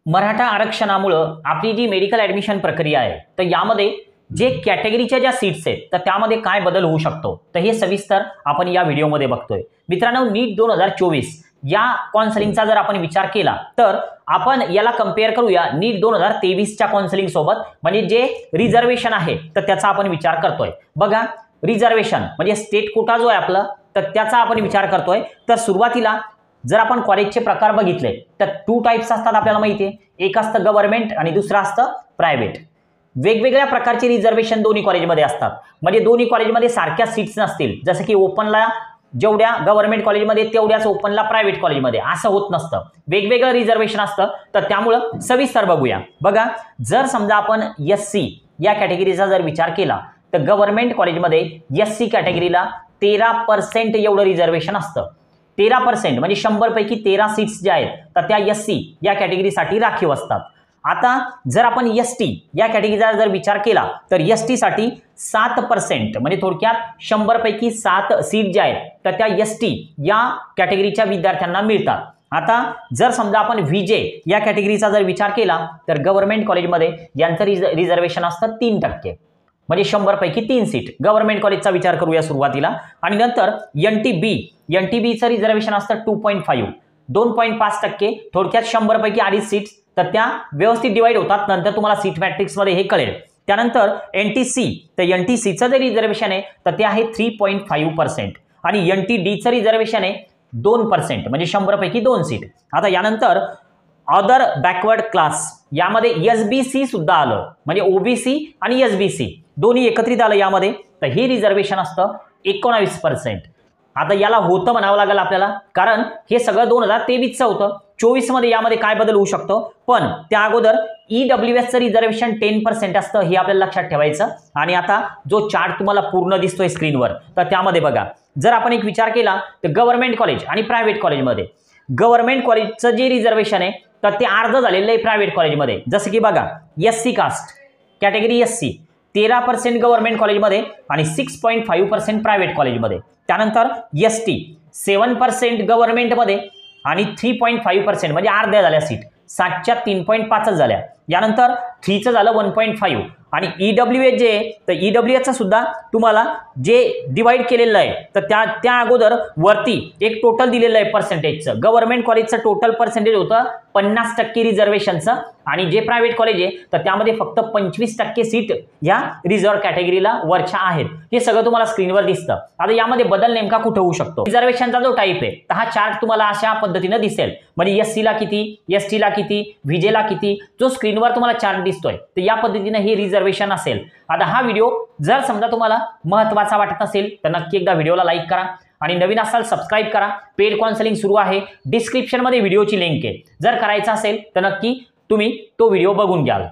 मराठा आरक्षणामुळे आपली जी medical admission प्रक्रिया आहे तर यामध्ये जे कॅटेगरीच्या ज्या सीट्स आहेत तर त्यामध्ये काय बदल होऊ शकतो तर हे सविस्तर आपण या व्हिडिओमध्ये बघतोय। मित्रांनो, नीट 2024 या काउन्सिलिंगचा जर आपण विचार केला तर आपण याला कंपेअर करूया नीट 2023 च्या काउन्सिलिंग सोबत, म्हणजे जे रिझर्वेशन आहे तर त्याचा आपण विचार करतोय। बघा, रिझर्वेशन म्हणजे स्टेट कोटा जो आहे आपला तर त्याचा आपण विचार करतोय। तर सुरुवातीला जर आपण कॉलेजचे प्रकार बघितले तर 2 टाइप्स असतात आपल्याला माहिती आहे, एक असतं गव्हर्नमेंट आणि दुसरं असतं प्रायव्हेट। वेगवेगळ्या प्रकारचे रिझर्वेशन दोन्ही कॉलेजमध्ये असतात, म्हणजे दोन्ही कॉलेजमध्ये सारख्या सीट्स नसतील, जसं की ओपनला जेवढ्या गव्हर्नमेंट कॉलेजमध्ये तेवढ्याच ओपनला प्रायव्हेट कॉलेजमध्ये असं होत नसतं, वेगवेगळं रिझर्वेशन असतं। तर त्यामुळं सविस्तर बघूया। बघा, जर समजा आपण एससी या कॅटेगरीचा जर विचार केला तर गव्हर्नमेंट कॉलेजमध्ये एससी कॅटेगरीला 13% एवढं रिझर्वेशन असतं। 13% म्हणजे 100 पैकी 13 सीट्स ज्या आहेत तर त्या एससी या कॅटेगरीसाठी राखीव असतात। आता जर आपण एसटी या कॅटेगरीचा जर विचार केला तर एसटी साठी 7% म्हणजे थोडक्यात 100 पैकी 7 सीट ज्या आहेत तर त्या एसटी या कॅटेगरीच्या विद्यार्थ्यांना मिळतात। आता जर समजा आपण व्हीजे या कॅटेगरीचा जर विचार केला तर गव्हर्नमेंट कॉलेजमध्ये यांचं रिझर्वेशन असतं 3%, म्हणजे 100 पैकी 3 सीट गव्हर्नमेंट कॉलेजचा विचार करूया सुरुवातीला। आणि नंतर एनटीबीचं रिझर्वेशन असतं 2.5, 2.5%, थोडक्यात 100 पैकी 2.5 सीट्स तर त्या व्यवस्थित डिवाइड होतात। नंतर तुम्हाला सीट मॅट्रिक्स मध्ये हे कळेल। त्यानंतर एनटीसी, तर एनटीसीचं जे रिझर्वेशन आहे तर ते आहे 3.5% आणि एनटीडीचं रिझर्वेशन आहे 2%, म्हणजे 100 पैकी 2 सीट। आता यानंतर अदर बॅकवर्ड क्लास यामध्ये एसबीसी सुद्धा आलं, म्हणजे ओबीसी आणि एसबीसी दोन्ही एकत्रित आलं यामध्ये, तर हे रिझर्वेशन असतं 19%। आता याला होतं म्हणावं लागेल आपल्याला, कारण हे सगळं 2023चं होतं। 24 मध्ये यामध्ये काय बदल होऊ शकतो, पण त्या अगोदर ईडब्ल्यूएसचं रिझर्वेशन 10% असतं, हे आपल्याला लक्षात ठेवायचं। आणि आता जो चार्ट तुम्हाला पूर्ण दिसतोय स्क्रीनवर तर त्यामध्ये बघा, जर आपण एक विचार केला तर गव्हर्नमेंट कॉलेज आणि प्रायव्हेट कॉलेजमध्ये गव्हर्नमेंट कॉलेजचं जे रिझर्वेशन आहे तर ते अर्ध झालेलं आहे प्रायव्हेट कॉलेजमध्ये। जसं की बघा, SC caste category SC 13% government कॉलेजमध्ये आणि 6.5% प्रायव्हेट कॉलेजमध्ये। त्यानंतर एसटी 7% गव्हर्नमेंटमध्ये आणि 3.5% म्हणजे अर्ध्या झाल्या सीट, 7च्या 3.5 झाल्या। यानंतर 3चं झालं 1.5 आणि ईडब्ल्यूएस जे तर ईडब्ल्यूएसचं सुद्धा तुम्हाला जे डिवाइड केलेलं आहे तर त्या अगोदर वरती एक टोटल दिलेलं आहे पर्सेंटेजचं। गव्हर्नमेंट कॉलेजचं टोटल पर्सेंटेज होतं 50% रिझर्वेशनचं आणि जे प्रायव्हेट कॉलेज आहे तर त्यामध्ये फक्त 25% सीट या रिझर्व कॅटेगरीला वरच्या आहेत। हे सगळं तुम्हाला स्क्रीनवर दिसतं। आता यामध्ये बदल नेमका कुठे होऊ शकतो, रिझर्वेशनचा जो टाईप आहे तर हा चार्ट तुम्हाला अशा पद्धतीने दिसेल, म्हणजे एससीला किती, एसटीला किती, व्हीजेला किती, जो स्क्रीनवर तुम्हाला चार्ट दिसतोय तर या पद्धतीने हे रिझर्वेशन असेल। आता हा व्हिडिओ जर समजा तुम्हाला महत्त्वाचा वाटत असेल तर नक्की एकदा व्हिडिओला लाईक करा आणि नवीन असाल सबस्क्राइब करा। पेड काउन्सिलिंग सुरू आहे, डिस्क्रिप्शन मध्ये व्हिडिओची लिंक आहे, जर करायचं असेल तर नक्की तुम्ही तो व्हिडिओ बघून घ्याल।